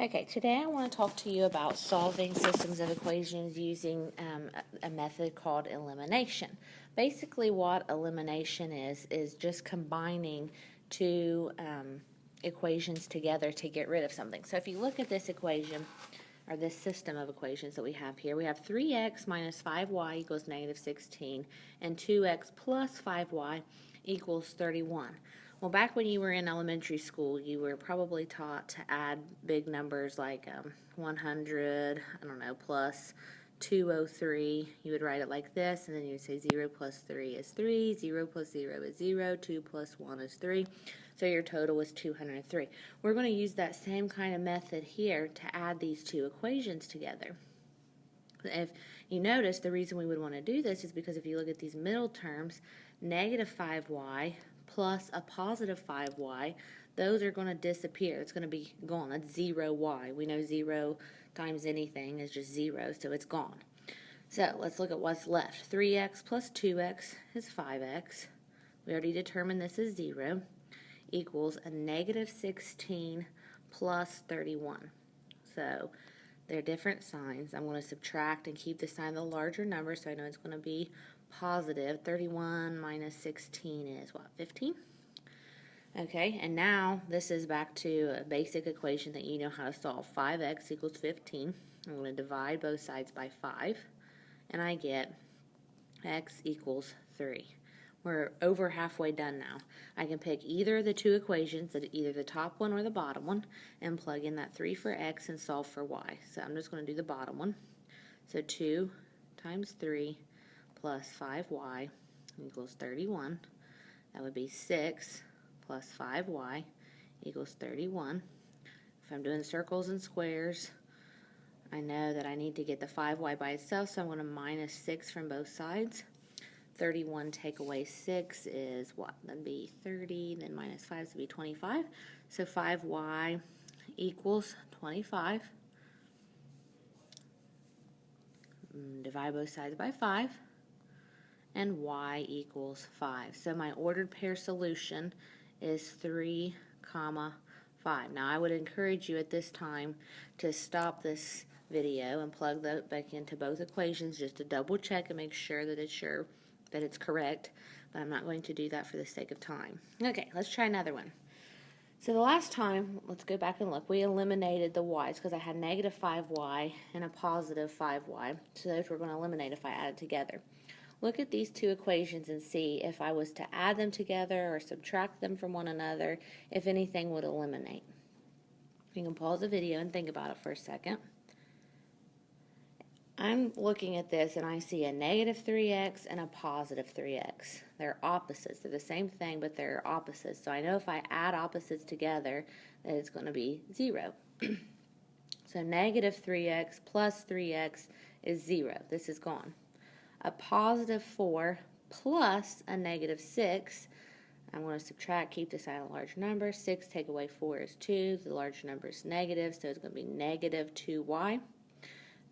Okay, today I want to talk to you about solving systems of equations using a method called elimination. Basically what elimination is just combining two equations together to get rid of something. So if you look at this equation, or this system of equations that we have here, we have 3x minus 5y equals negative 16, and 2x plus 5y equals 31. Well, back when you were in elementary school, you were probably taught to add big numbers like 100, I don't know, plus 203. You would write it like this, and then you would say 0 plus 3 is 3, 0 plus 0 is 0, 2 plus 1 is 3. So your total was 203. We're going to use that same kind of method here to add these two equations together. If you notice, the reason we would want to do this is because if you look at these middle terms, negative 5y plus a positive 5y, those are going to disappear. It's going to be gone. That's 0y. We know 0 times anything is just 0, so it's gone. So let's look at what's left. 3x plus 2x is 5x. We already determined this is 0. Equals a negative 16 plus 31. So they're different signs. I'm going to subtract and keep the sign of the larger number, so I know it's going to be positive. 31 minus 16 is what, 15? Okay, and now this is back to a basic equation that you know how to solve. 5x equals 15. I'm going to divide both sides by 5, and I get x equals 3. We're over halfway done now. I can pick either of the two equations, either the top one or the bottom one, and plug in that 3 for x and solve for y. So I'm just going to do the bottom one. So 2 times 3 plus 5y equals 31. That would be 6 plus 5y equals 31. If I'm doing circles and squares, I know that I need to get the 5y by itself, so I'm going to minus 6 from both sides. 31 take away 6 is what? That'd be 30, then minus 5 would be 25. So 5y equals 25. Divide both sides by 5. And y equals 5. So my ordered pair solution is 3, 5. Now I would encourage you at this time to stop this video and plug that back into both equations just to double check and make sure that it's correct, but I'm not going to do that for the sake of time. Okay, let's try another one. So the last time, let's go back and look, we eliminated the y's because I had negative 5y and a positive 5y. So those we're going to eliminate if I add it together. Look at these two equations and see if I was to add them together or subtract them from one another, if anything would eliminate. You can pause the video and think about it for a second. I'm looking at this and I see a negative 3x and a positive 3x. They're opposites. They're the same thing, but they're opposites. So I know if I add opposites together, that it's going to be 0. So negative 3x plus 3x is 0. This is gone. A positive 4 plus a negative 6. I'm going to subtract, keep the sign of a large number. 6 take away 4 is 2. The large number is negative, so it's going to be negative 2y.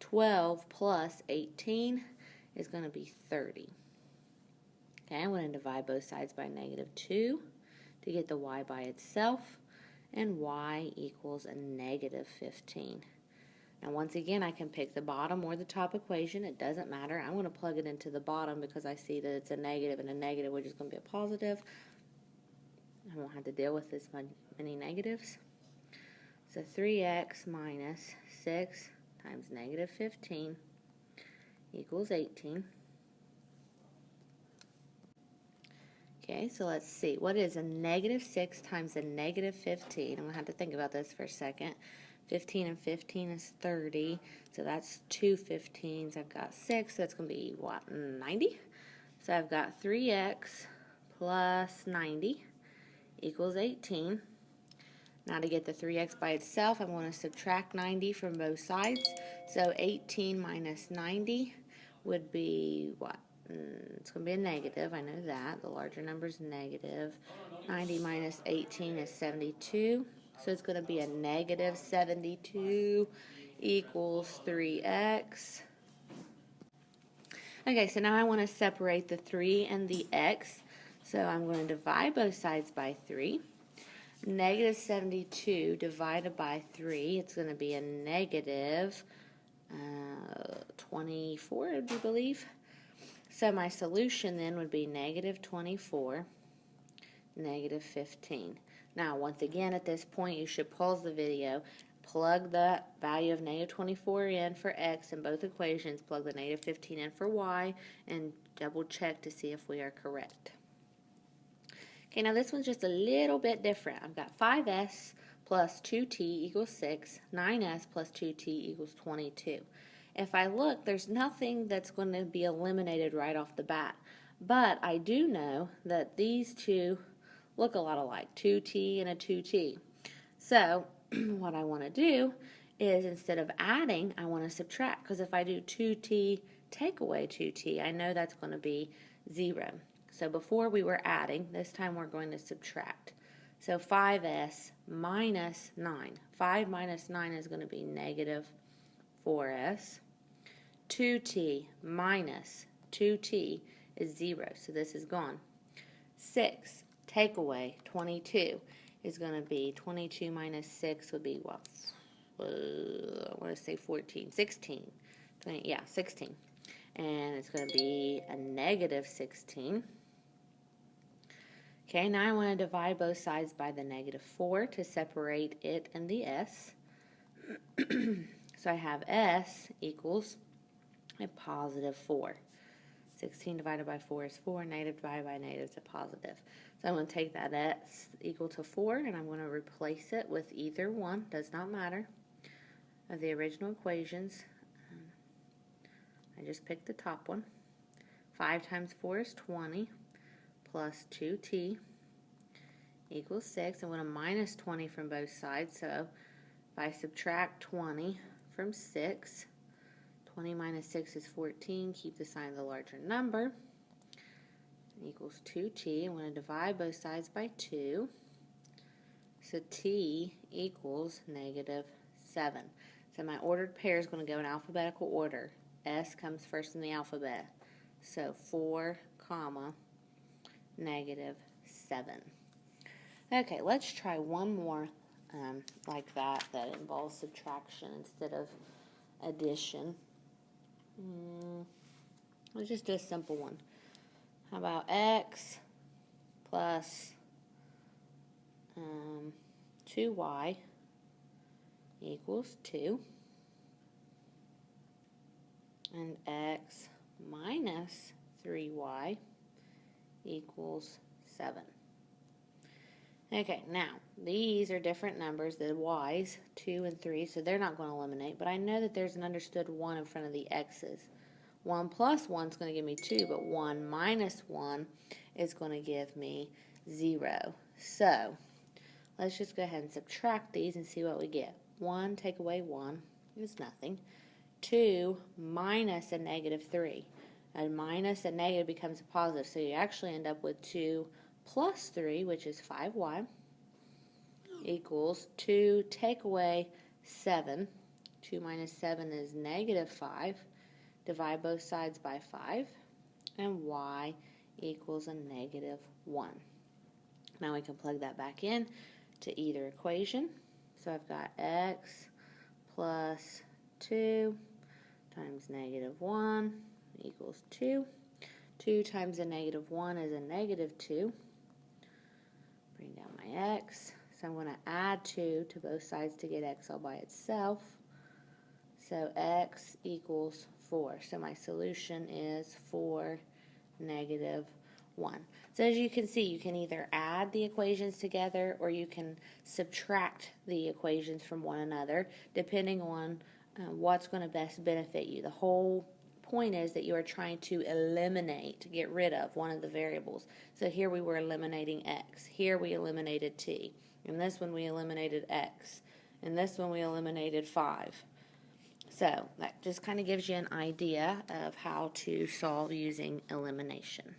12 plus 18 is going to be 30. Okay, I'm going to divide both sides by negative 2 to get the y by itself, and y equals a negative 15. Now once again, I can pick the bottom or the top equation. It doesn't matter. I'm going to plug it into the bottom because I see that it's a negative, and a negative which is going to be a positive. I won't have to deal with this many negatives. So 3x minus 6 times negative 15 equals 18. Okay, so let's see. What is a negative 6 times a negative 15? I'm going to have to think about this for a second. 15 and 15 is 30, so that's 2 15s. I've got 6, so that's going to be, what, 90? So I've got 3x plus 90 equals 18. Now to get the 3x by itself, I'm going to subtract 90 from both sides. So 18 minus 90 would be what? It's going to be a negative, I know that. The larger number is negative. 90 minus 18 is 72. So it's going to be a negative 72 equals 3x. Okay, so now I want to separate the 3 and the x. So I'm going to divide both sides by 3. Negative 72 divided by 3, it's going to be a negative 24, I do believe. So my solution then would be negative 24, negative 15. Now, once again, at this point, you should pause the video, plug the value of negative 24 in for x in both equations, plug the negative 15 in for y, and double check to see if we are correct. Okay, now this one's just a little bit different. I've got 5s plus 2t equals 6, 9s plus 2t equals 22. If I look, there's nothing that's going to be eliminated right off the bat. But I do know that these two look a lot alike, 2t and a 2t. So what I want to do is, instead of adding, I want to subtract. Because if I do 2t take away 2t, I know that's going to be 0. So before we were adding, this time we're going to subtract. So 5s minus 9. 5 minus 9 is going to be negative 4s. 2t minus 2t is 0, so this is gone. 6 take away 22 is going to be 22 minus 6 would be what? I want to say 14, 16. 20, yeah, 16. And it's going to be a negative 16. Okay, now I want to divide both sides by the negative 4 to separate it and the s. So I have s equals a positive 4. 16 divided by 4 is 4. Negative divided by negative is a positive. So I'm going to take that s equal to 4, and I'm going to replace it with either one, does not matter, of the original equations. I just picked the top one. 5 times 4 is 20, plus 2t equals 6. I'm going to minus 20 from both sides, so if I subtract 20 from 6, 20 minus 6 is 14, keep the sign of the larger number, equals 2t. I'm going to divide both sides by 2, so t equals negative 7. So my ordered pair is going to go in alphabetical order. S comes first in the alphabet, so 4, comma, negative 7. Okay, let's try one more like that involves subtraction instead of addition. Let's just do a simple one. How about x plus 2y equals 2, and x minus 3y equals 7. Okay, now, these are different numbers, the y's, 2 and 3, so they're not going to eliminate, but I know that there's an understood 1 in front of the x's. 1 plus 1 is going to give me 2, but 1 minus 1 is going to give me 0. So, let's just go ahead and subtract these and see what we get. 1 take away 1 is nothing. 2 minus a negative 3. A minus a negative becomes a positive, so you actually end up with 2 plus 3, which is 5y, equals 2 take away 7. 2 minus 7 is negative 5. Divide both sides by 5, and y equals a negative 1. Now we can plug that back in to either equation. So I've got x plus 2 times negative 1 equals 2. 2 times a negative 1 is a negative 2. Bring down my x. So I'm going to add 2 to both sides to get x all by itself. So x equals 4. So my solution is 4, negative 1. So as you can see, you can either add the equations together or you can subtract the equations from one another, depending on what's going to best benefit you. The whole point is that you are trying to eliminate, get rid of one of the variables. So here we were eliminating x. Here we eliminated t. In this one we eliminated x. In this one we eliminated 5. So that just kind of gives you an idea of how to solve using elimination.